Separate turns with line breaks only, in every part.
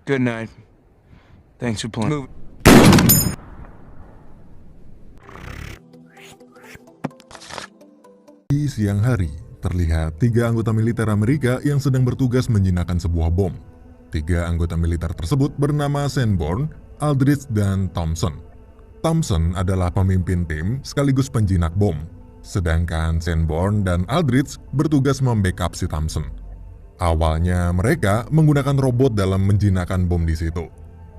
Good night. Thanks for playing. Move.
Di siang hari, terlihat 3 anggota militer Amerika yang sedang bertugas menjinakkan sebuah bom. 3 anggota militer tersebut bernama Sanborn, Aldrich, dan Thompson. Thompson adalah pemimpin tim sekaligus penjinak bom, sedangkan Sanborn dan Aldrich bertugas membackup si Thompson. Awalnya mereka menggunakan robot dalam menjinakkan bom di situ.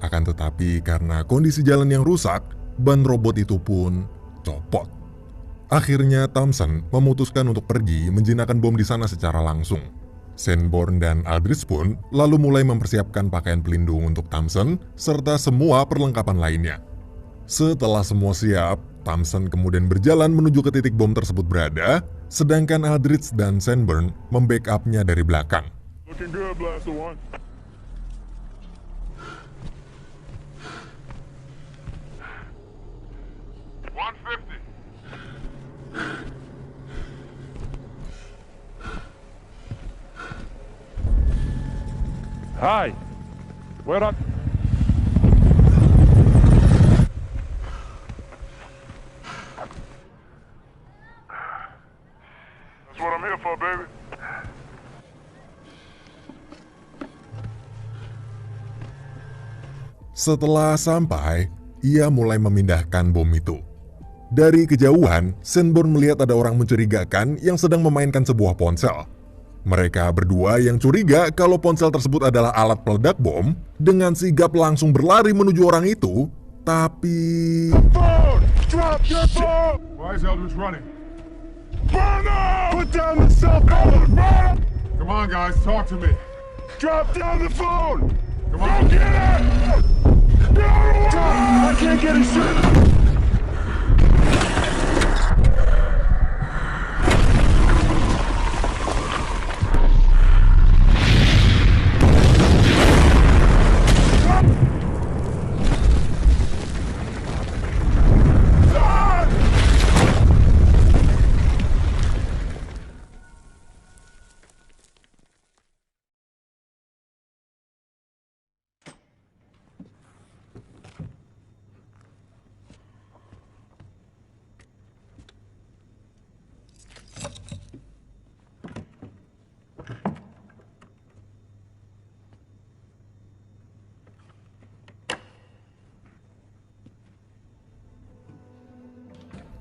Akan tetapi karena kondisi jalan yang rusak, ban robot itu pun copot. Akhirnya Thompson memutuskan untuk pergi menjinakkan bom di sana secara langsung. Sanborn dan Aldrich pun lalu mulai mempersiapkan pakaian pelindung untuk Thompson serta semua perlengkapan lainnya. Setelah semua siap, Thompson kemudian berjalan menuju ke titik bom tersebut berada, sedangkan Aldrich dan Sanborn membackupnya dari belakang.
Looking good, Blaster One. Hi. Where up? That's what I'm here for, baby.
Setelah sampai, ia mulai memindahkan bom itu. Dari kejauhan, Sanborn melihat ada orang mencurigakan yang sedang memainkan sebuah ponsel. Mereka berdua yang curiga kalau ponsel tersebut adalah alat peledak bom, dengan sigap langsung berlari menuju orang itu, tapi...
Phone! Drop your phone! Why is Eldridge running? Burn up! Put down the cell phone! Burn up! Come on, guys, talk to me. Drop down the phone! Come on! Go get it! I can't get a shit!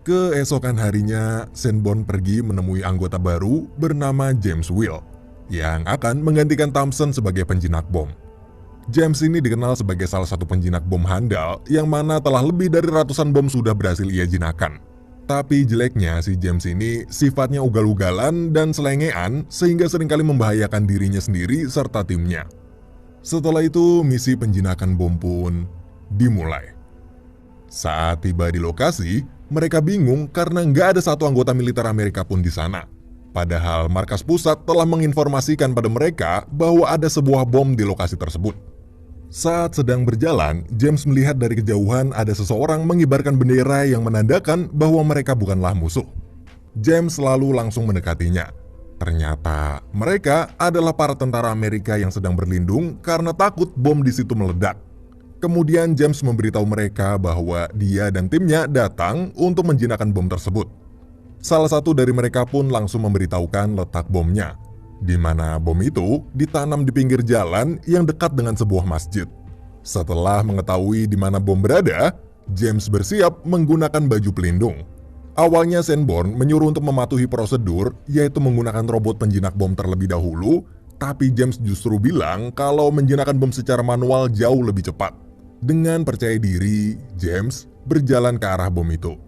Keesokan harinya, Sanborn pergi menemui anggota baru bernama James Will, yang akan menggantikan Thompson sebagai penjinak bom. James ini dikenal sebagai salah satu penjinak bom handal, yang mana telah lebih dari ratusan bom sudah berhasil ia jinakkan. Tapi jeleknya si James ini sifatnya ugal-ugalan dan selengean, sehingga seringkali membahayakan dirinya sendiri serta timnya. Setelah itu, misi penjinakan bom pun dimulai. Saat tiba di lokasi, mereka bingung karena nggak ada satu anggota militer Amerika pun di sana. Padahal markas pusat telah menginformasikan pada mereka bahwa ada sebuah bom di lokasi tersebut. Saat sedang berjalan, James melihat dari kejauhan ada seseorang mengibarkan bendera yang menandakan bahwa mereka bukanlah musuh. James lalu langsung mendekatinya. Ternyata mereka adalah para tentara Amerika yang sedang berlindung karena takut bom di situ meledak. Kemudian James memberitahu mereka bahwa dia dan timnya datang untuk menjinakkan bom tersebut. Salah satu dari mereka pun langsung memberitahukan letak bomnya, di mana bom itu ditanam di pinggir jalan yang dekat dengan sebuah masjid. Setelah mengetahui di mana bom berada, James bersiap menggunakan baju pelindung. Awalnya Sanborn menyuruh untuk mematuhi prosedur, yaitu menggunakan robot penjinak bom terlebih dahulu, tapi James justru bilang kalau menjinakkan bom secara manual jauh lebih cepat. Dengan percaya diri, James berjalan ke arah bom itu.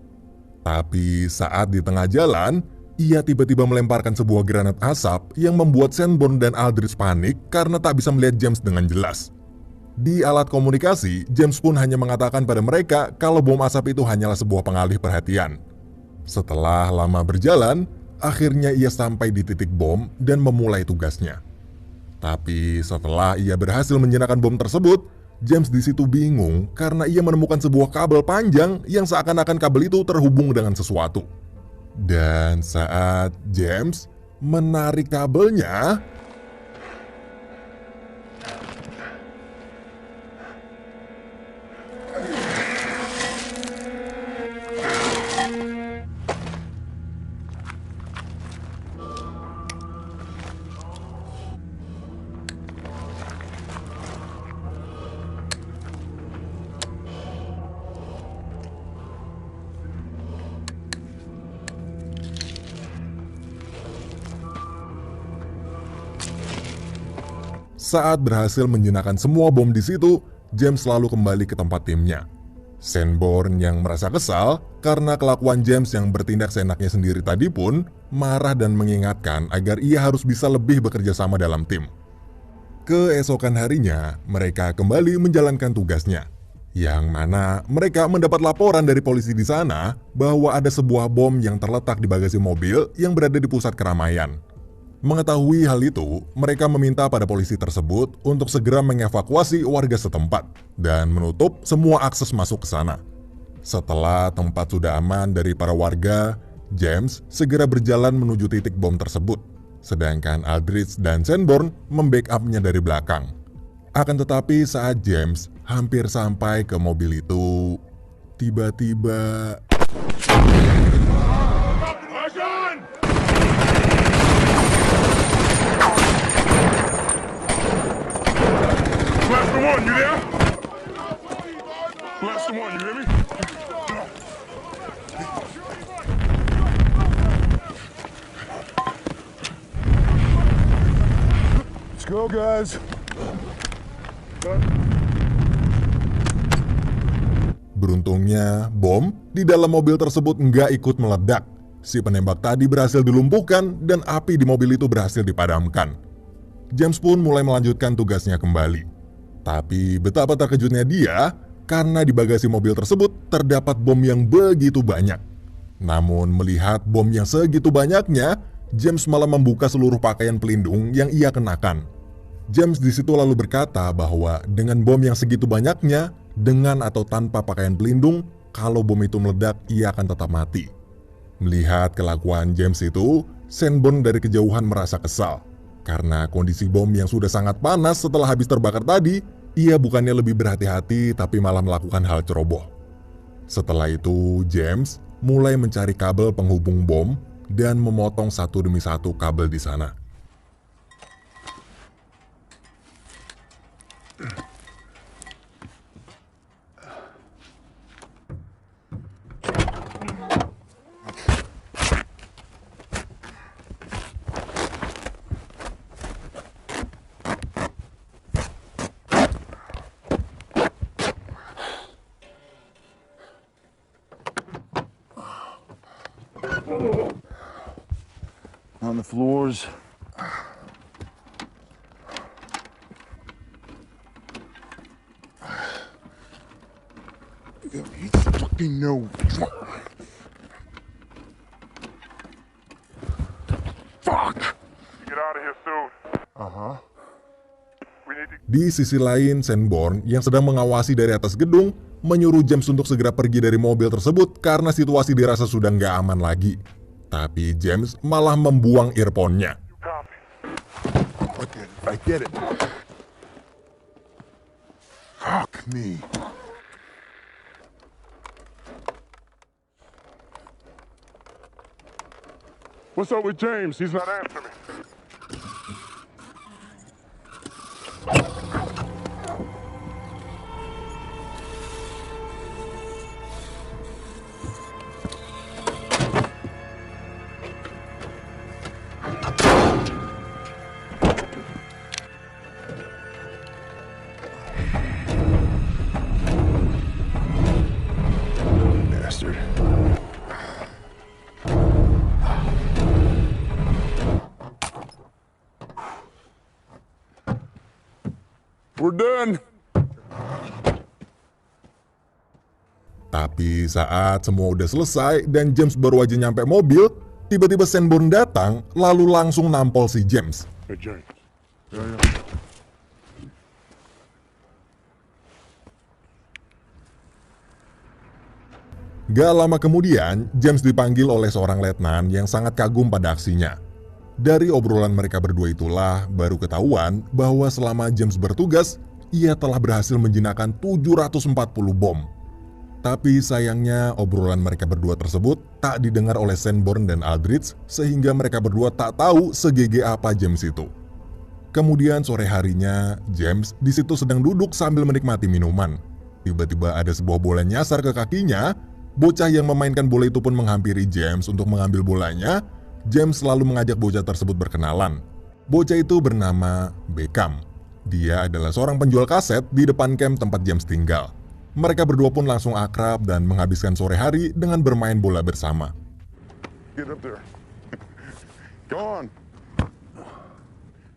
Tapi saat di tengah jalan, ia tiba-tiba melemparkan sebuah granat asap yang membuat Sanborn dan Aldrich panik karena tak bisa melihat James dengan jelas. Di alat komunikasi, James pun hanya mengatakan pada mereka kalau bom asap itu hanyalah sebuah pengalih perhatian. Setelah lama berjalan, akhirnya ia sampai di titik bom dan memulai tugasnya. Tapi setelah ia berhasil menjinakkan bom tersebut, James di situ bingung karena ia menemukan sebuah kabel panjang yang seakan-akan kabel itu terhubung dengan sesuatu. Dan saat James menarik kabelnya, Saat berhasil menjinakkan semua bom di situ, James lalu kembali ke tempat timnya. Sanborn yang merasa kesal karena kelakuan James yang bertindak seenaknya sendiri tadi pun marah dan mengingatkan agar ia harus bisa lebih bekerja sama dalam tim. Keesokan harinya, mereka kembali menjalankan tugasnya, yang mana mereka mendapat laporan dari polisi di sana bahwa ada sebuah bom yang terletak di bagasi mobil yang berada di pusat keramaian. Mengetahui hal itu, mereka meminta pada polisi tersebut untuk segera mengevakuasi warga setempat dan menutup semua akses masuk ke sana. Setelah tempat sudah aman dari para warga, James segera berjalan menuju titik bom tersebut, sedangkan Aldrich dan Sanborn membackup-nya dari belakang. Akan tetapi saat James hampir sampai ke mobil itu, tiba-tiba...
Blaster one, you there? Blaster one, you hear me? Let's go, guys.
Beruntungnya, bom di dalam mobil tersebut nggak ikut meledak. Si penembak tadi berhasil dilumpuhkan dan api di mobil itu berhasil dipadamkan. James pun mulai melanjutkan tugasnya kembali. Tapi betapa terkejutnya dia karena di bagasi mobil tersebut terdapat bom yang begitu banyak. Namun melihat bom yang segitu banyaknya, James malah membuka seluruh pakaian pelindung yang ia kenakan. James di situ lalu berkata bahwa dengan bom yang segitu banyaknya, dengan atau tanpa pakaian pelindung, kalau bom itu meledak, ia akan tetap mati. Melihat kelakuan James itu, Sanborn dari kejauhan merasa kesal. Karena kondisi bom yang sudah sangat panas setelah habis terbakar tadi, ia bukannya lebih berhati-hati tapi malah melakukan hal ceroboh. Setelah itu, James mulai mencari kabel penghubung bom dan memotong satu demi satu kabel di sana.
On the floors. You fucking know. Fuck! Get out of here soon.
Di sisi lain, Sanborn yang sedang mengawasi dari atas gedung menyuruh James untuk segera pergi dari mobil tersebut karena situasi dirasa sudah nggak aman lagi. Tapi James malah membuang earphone-nya.
I get it. Fuck me. What's up with James? He's not answering me. Bastard. We're done.
Tapi saat semua udah selesai dan James baru aja nyampe mobil, tiba-tiba Sanborn datang lalu langsung nampol si James.
Hey, James. Yeah.
Gak lama kemudian, James dipanggil oleh seorang letnan yang sangat kagum pada aksinya. Dari obrolan mereka berdua itulah baru ketahuan bahwa selama James bertugas, ia telah berhasil menjinakkan 740 bom. Tapi sayangnya obrolan mereka berdua tersebut tak didengar oleh Sanborn dan Aldrich sehingga mereka berdua tak tahu segege apa James itu. Kemudian sore harinya, James di situ sedang duduk sambil menikmati minuman. Tiba-tiba ada sebuah bola nyasar ke kakinya. Bocah yang memainkan bola itu pun menghampiri James untuk mengambil bolanya. James lalu mengajak bocah tersebut berkenalan. Bocah itu bernama Beckham. Dia adalah seorang penjual kaset di depan camp tempat James tinggal. Mereka berdua pun langsung akrab dan menghabiskan sore hari dengan bermain bola bersama.
Get up there. Go on.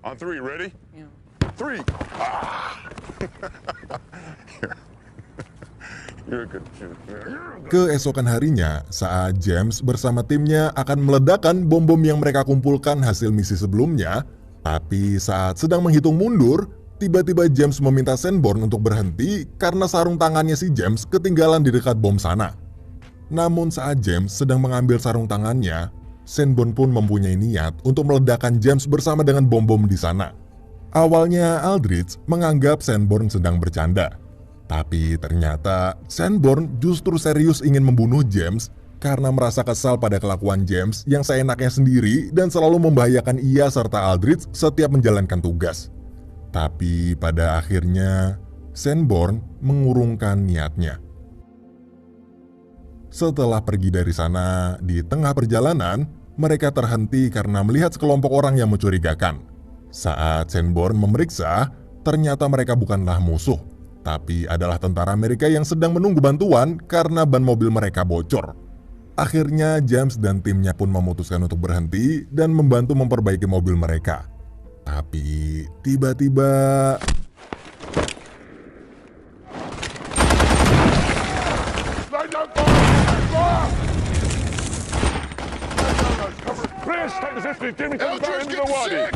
On three, ready?
Yeah.
Three. Ah. You're a good shooter.
Keesokan harinya, saat James bersama timnya akan meledakkan bom-bom yang mereka kumpulkan hasil misi sebelumnya, tapi saat sedang menghitung mundur, tiba-tiba James meminta Sanborn untuk berhenti karena sarung tangannya si James ketinggalan di dekat bom sana. Namun saat James sedang mengambil sarung tangannya, Sanborn pun mempunyai niat untuk meledakkan James bersama dengan bom-bom di sana. Awalnya Aldrich menganggap Sanborn sedang bercanda. Tapi ternyata Sanborn justru serius ingin membunuh James karena merasa kesal pada kelakuan James yang seenaknya sendiri dan selalu membahayakan ia serta Aldrich setiap menjalankan tugas. Tapi pada akhirnya Sanborn mengurungkan niatnya. Setelah pergi dari sana, di tengah perjalanan, mereka terhenti karena melihat sekelompok orang yang mencurigakan. Saat Sanborn memeriksa, ternyata mereka bukanlah musuh, tapi adalah tentara Amerika yang sedang menunggu bantuan karena ban mobil mereka bocor. Akhirnya James dan timnya pun memutuskan untuk berhenti dan membantu memperbaiki mobil mereka. Tapi tiba-tiba...
Chris, take the 50. Give me some fire into the wadi.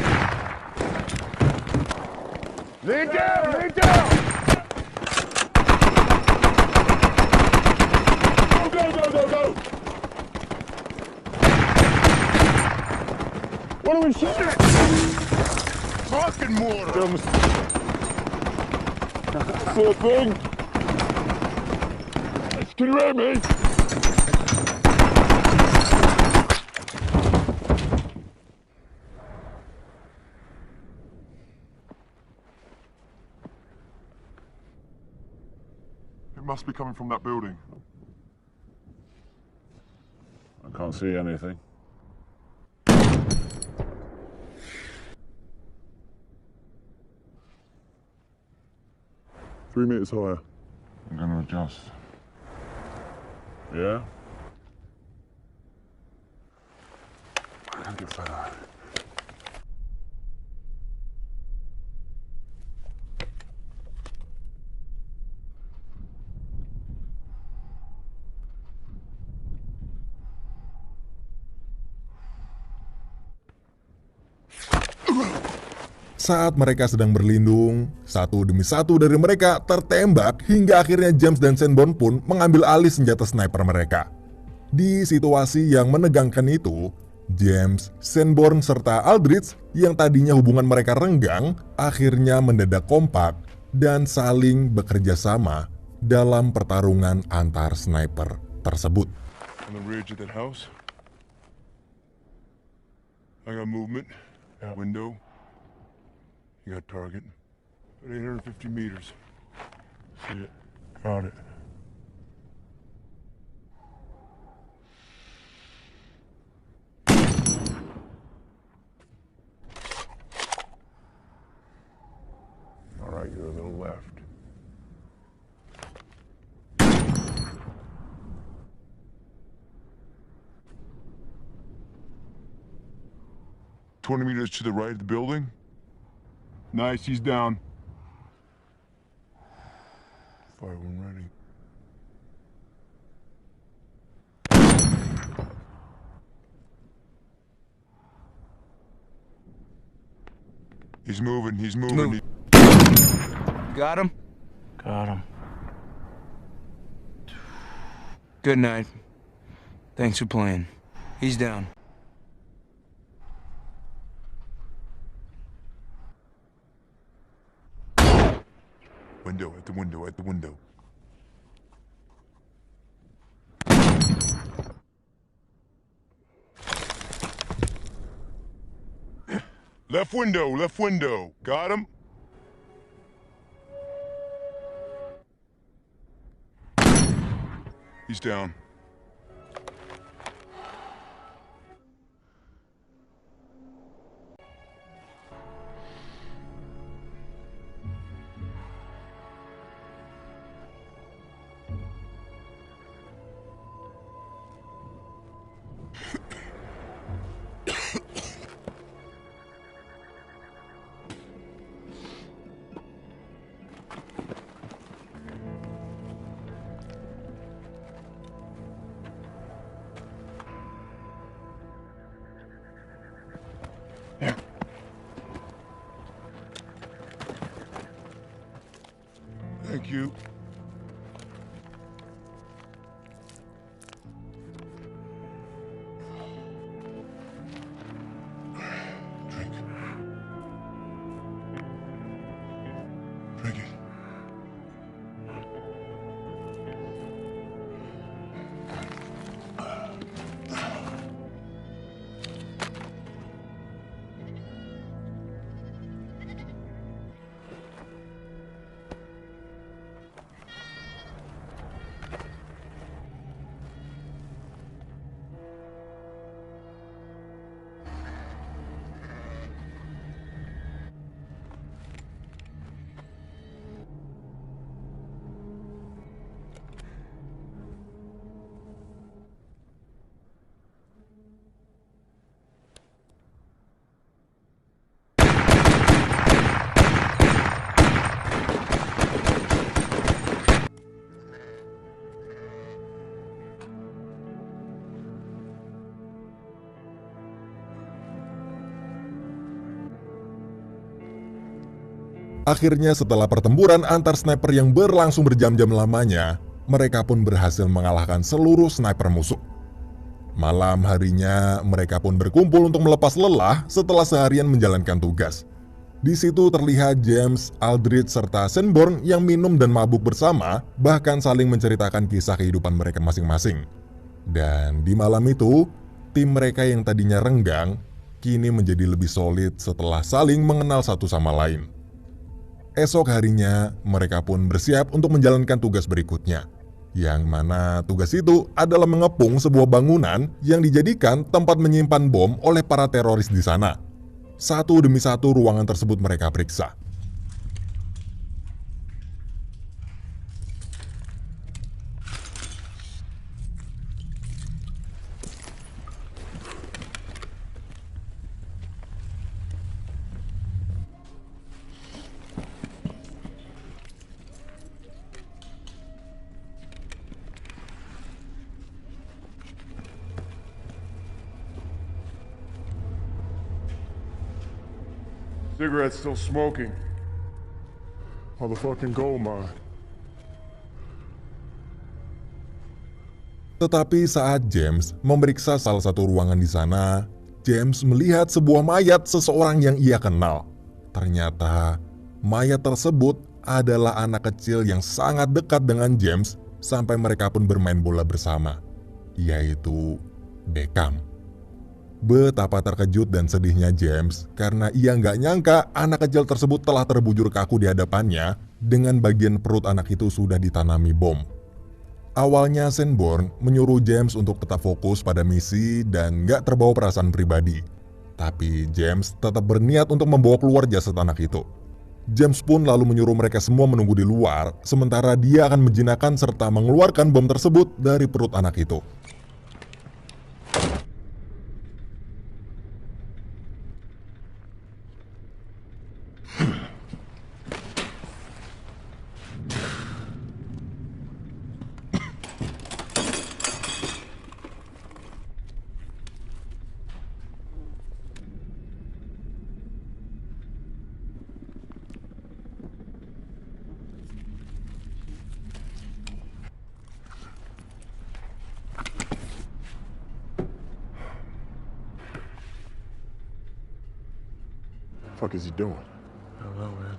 Lay down, lay down. Go, go, go, go. What are we shooting at? Fucking mortar. Poor thing. Can you hear me? It must be coming from that building. I can't see anything. 3 meters higher. I'm gonna adjust. Yeah? I can't get further.
Saat mereka sedang berlindung, satu demi satu dari mereka tertembak hingga akhirnya James dan Sanborn pun mengambil alih senjata sniper mereka. Di situasi yang menegangkan itu, James, Sanborn, serta Aldrich yang tadinya hubungan mereka renggang akhirnya mendadak kompak dan saling bekerja sama dalam pertarungan antar sniper tersebut.
On the ridge of that house. I got movement. Window. You got target. At 850 meters. See it. Got it. All right, you're a little left. $20 meters to the right of the building. Nice, he's down. Fire when ready. He's moving, he's moving.
Got him?
Got him.
Good night. Thanks for playing. He's down.
Window, at the window, at the window. Left window, left window. Got him? He's down. Thank you. Drink. Drink it.
Akhirnya setelah pertempuran antar sniper yang berlangsung berjam-jam lamanya, mereka pun berhasil mengalahkan seluruh sniper musuh. Malam harinya, mereka pun berkumpul untuk melepas lelah setelah seharian menjalankan tugas. Di situ terlihat James, Aldrich, serta Sanborn yang minum dan mabuk bersama, bahkan saling menceritakan kisah kehidupan mereka masing-masing. Dan di malam itu, tim mereka yang tadinya renggang, kini menjadi lebih solid setelah saling mengenal satu sama lain. Esok harinya, mereka pun bersiap untuk menjalankan tugas berikutnya, yang mana tugas itu adalah mengepung sebuah bangunan yang dijadikan tempat menyimpan bom oleh para teroris di sana. Satu demi satu ruangan tersebut mereka periksa.
Cigarette's still smoking. Motherfucking gold mine.
Tetapi saat James memeriksa salah satu ruangan di sana, James melihat sebuah mayat seseorang yang ia kenal. Ternyata, mayat tersebut adalah anak kecil yang sangat dekat dengan James sampai mereka pun bermain bola bersama, yaitu Beckham. Betapa terkejut dan sedihnya James karena ia nggak nyangka anak kecil tersebut telah terbujur kaku di hadapannya dengan bagian perut anak itu sudah ditanami bom. Awalnya Sanborn menyuruh James untuk tetap fokus pada misi dan nggak terbawa perasaan pribadi. Tapi James tetap berniat untuk membawa keluar jasad anak itu. James pun lalu menyuruh mereka semua menunggu di luar, sementara dia akan menjinakkan serta mengeluarkan bom tersebut dari perut anak itu.
Fuck is he doing? I don't know, man.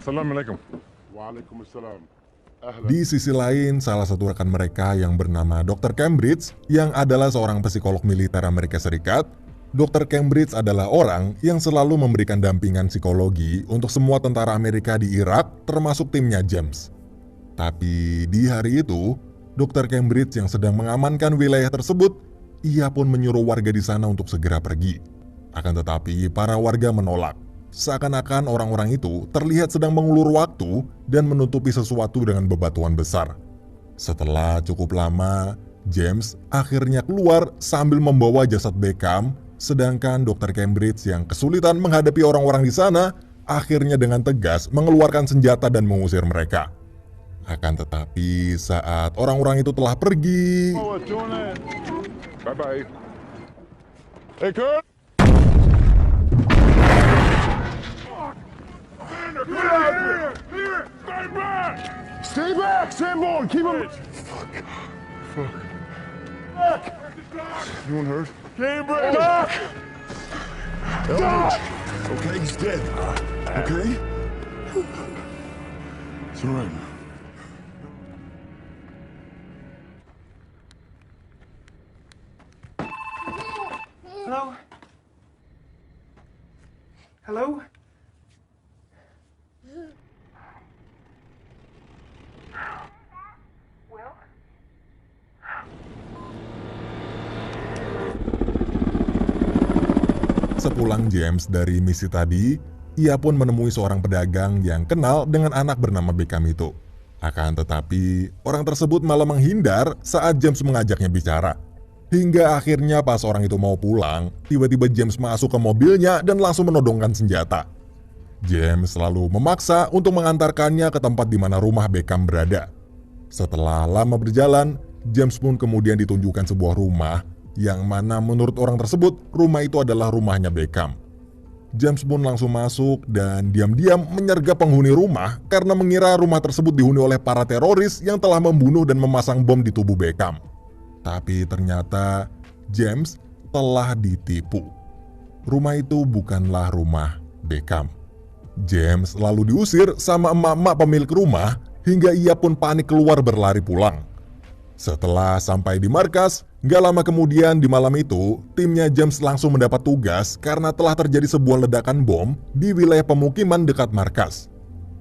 Assalamualaikum. Waalaikumsalam.
Di sisi lain, salah satu rekan mereka yang bernama Dr. Cambridge, yang adalah seorang psikolog militer Amerika Serikat. Dr. Cambridge adalah orang yang selalu memberikan dampingan psikologi untuk semua tentara Amerika di Irak, termasuk timnya James. Tapi di hari itu, Dr. Cambridge yang sedang mengamankan wilayah tersebut, ia pun menyuruh warga di sana untuk segera pergi. Akan tetapi para warga menolak. Seakan-akan orang-orang itu terlihat sedang mengulur waktu dan menutupi sesuatu dengan bebatuan besar. Setelah cukup lama, James akhirnya keluar sambil membawa jasad Beckham, sedangkan Dr. Cambridge yang kesulitan menghadapi orang-orang di sana akhirnya dengan tegas mengeluarkan senjata dan mengusir mereka. Akan tetapi saat orang-orang itu telah pergi,
Bye-bye. Hey, Kurt! Get out here! Stay back! Stay back, Sanborn! Keep him... Fuck. Back! Anyone hurt? Cambridge! Doc! Doc! Okay, he's dead. Okay? It's all right.
Hello? Hello?
sepulang James dari misi tadi, ia pun menemui seorang pedagang yang kenal dengan anak bernama Beckham itu. Akan tetapi, orang tersebut malah menghindar saat James mengajaknya bicara. Hingga akhirnya pas orang itu mau pulang, tiba-tiba James masuk ke mobilnya dan langsung menodongkan senjata. James selalu memaksa untuk mengantarkannya ke tempat di mana rumah Beckham berada. Setelah lama berjalan, James pun kemudian ditunjukkan sebuah rumah yang mana menurut orang tersebut rumah itu adalah rumahnya Beckham. James pun langsung masuk dan diam-diam menyergap penghuni rumah karena mengira rumah tersebut dihuni oleh para teroris yang telah membunuh dan memasang bom di tubuh Beckham. Tapi ternyata James telah ditipu. Rumah itu bukanlah rumah Beckham. James lalu diusir sama emak-emak pemilik rumah hingga ia pun panik keluar berlari pulang. Setelah sampai di markas, gak lama kemudian di malam itu, timnya James langsung mendapat tugas karena telah terjadi sebuah ledakan bom di wilayah pemukiman dekat markas.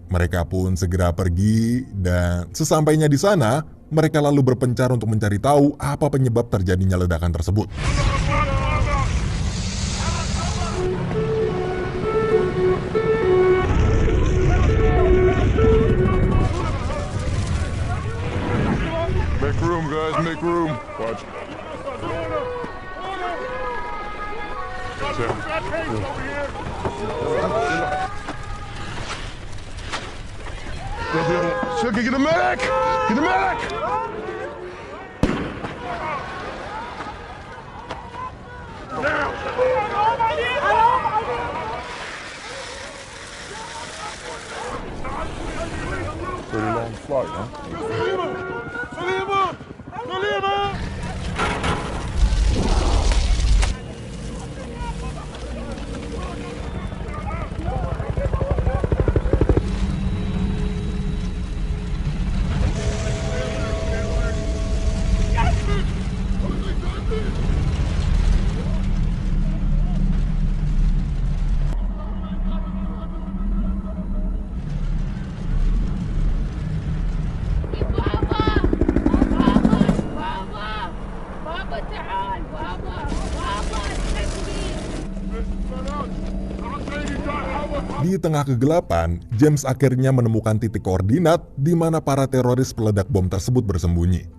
Mereka pun segera pergi dan sesampainya di sana, mereka lalu berpencar untuk mencari tahu apa penyebab terjadinya ledakan tersebut.
Make room, guys, make room. Watch. Sugar, get a medic! Get a medic! Pretty long flight, huh?
Di tengah kegelapan, James akhirnya menemukan titik koordinat di mana para teroris peledak bom tersebut bersembunyi.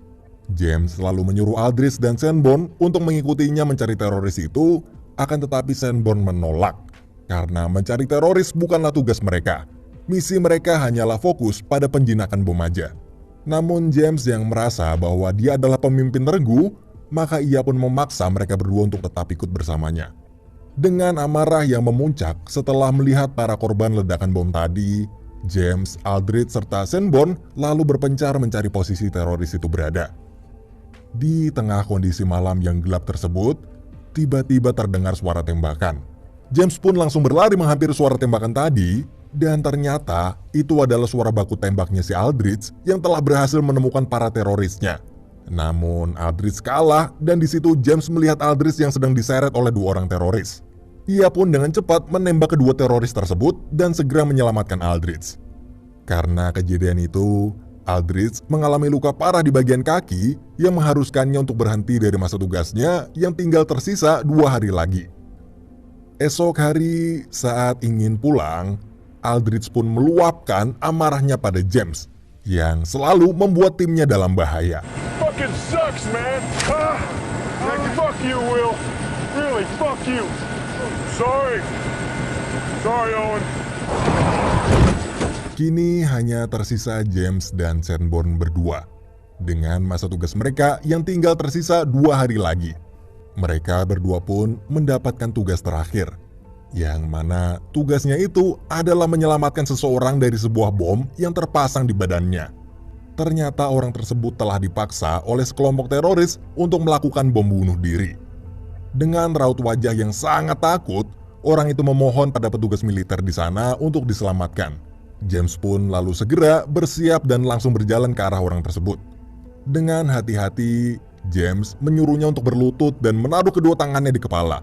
James lalu menyuruh Aldrich dan Sanborn untuk mengikutinya mencari teroris itu, akan tetapi Sanborn menolak. Karena mencari teroris bukanlah tugas mereka. Misi mereka hanyalah fokus pada penjinakan bom aja. Namun James yang merasa bahwa dia adalah pemimpin regu, maka ia pun memaksa mereka berdua untuk tetap ikut bersamanya. Dengan amarah yang memuncak setelah melihat para korban ledakan bom tadi, James, Aldrich, serta Sanborn lalu berpencar mencari posisi teroris itu berada. Di tengah kondisi malam yang gelap tersebut, tiba-tiba terdengar suara tembakan. James pun langsung berlari menghampiri suara tembakan tadi, dan ternyata itu adalah suara baku tembaknya si Aldrich yang telah berhasil menemukan para terorisnya. Namun Aldrich kalah dan di situ James melihat Aldrich yang sedang diseret oleh dua orang teroris. Ia pun dengan cepat menembak kedua teroris tersebut dan segera menyelamatkan Aldrich. Karena kejadian itu, Aldrich mengalami luka parah di bagian kaki yang mengharuskannya untuk berhenti dari masa tugasnya yang tinggal tersisa 2 hari lagi. Esok hari saat ingin pulang, Aldrich pun meluapkan amarahnya pada James yang selalu membuat timnya dalam bahaya.
Fucking sucks, man. Fuck you, Will. Really, fuck you. Sorry. Sorry, Owen.
Kini hanya tersisa James dan Sanborn berdua dengan masa tugas mereka yang tinggal tersisa 2 hari lagi. Mereka berdua pun mendapatkan tugas terakhir, yang mana tugasnya itu adalah menyelamatkan seseorang dari sebuah bom yang terpasang di badannya. Ternyata orang tersebut telah dipaksa oleh sekelompok teroris untuk melakukan bom bunuh diri. Dengan raut wajah yang sangat takut, orang itu memohon pada petugas militer di sana untuk diselamatkan. James pun lalu segera bersiap dan langsung berjalan ke arah orang tersebut. Dengan hati-hati, James menyuruhnya untuk berlutut dan menaruh kedua tangannya di kepala.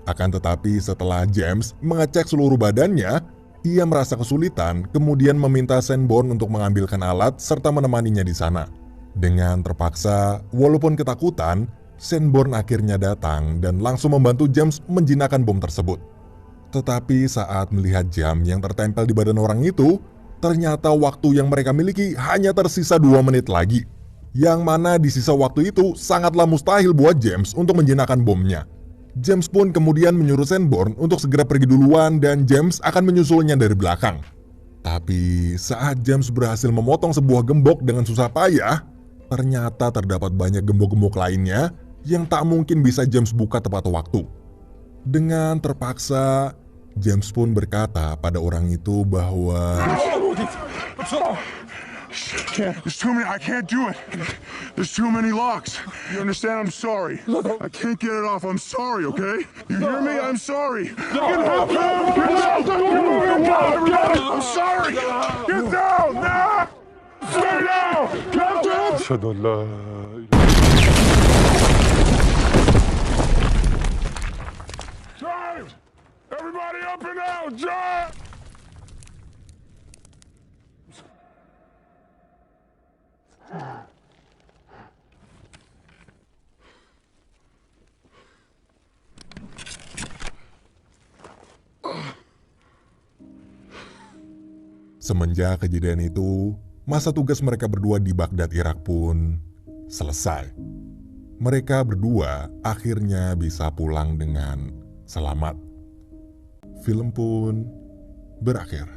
Akan tetapi setelah James mengecek seluruh badannya, ia merasa kesulitan, kemudian meminta Sanborn untuk mengambilkan alat serta menemaninya di sana. Dengan terpaksa, walaupun ketakutan, Sanborn akhirnya datang dan langsung membantu James menjinakkan bom tersebut. Tetapi saat melihat jam yang tertempel di badan orang itu, ternyata waktu yang mereka miliki hanya tersisa 2 menit lagi. Yang mana di sisa waktu itu sangatlah mustahil buat James untuk menjinakkan bomnya. James pun kemudian menyuruh Sanborn untuk segera pergi duluan dan James akan menyusulnya dari belakang. Tapi saat James berhasil memotong sebuah gembok dengan susah payah, ternyata terdapat banyak gembok-gembok lainnya yang tak mungkin bisa James buka tepat waktu. Dengan terpaksa, James pun berkata pada orang itu bahwa
There's too many. I can't do it. There's too many locks. You understand? I'm sorry. I can't get it off. I'm sorry, okay? You hear me? I'm sorry. Get help! I'm sorry. Get down now. Stay down. Captain. Drive! Everybody up and out! Drive!
semenjak kejadian itu, masa tugas mereka berdua di Baghdad, Irak pun selesai. Mereka berdua akhirnya bisa pulang dengan selamat. Film pun berakhir.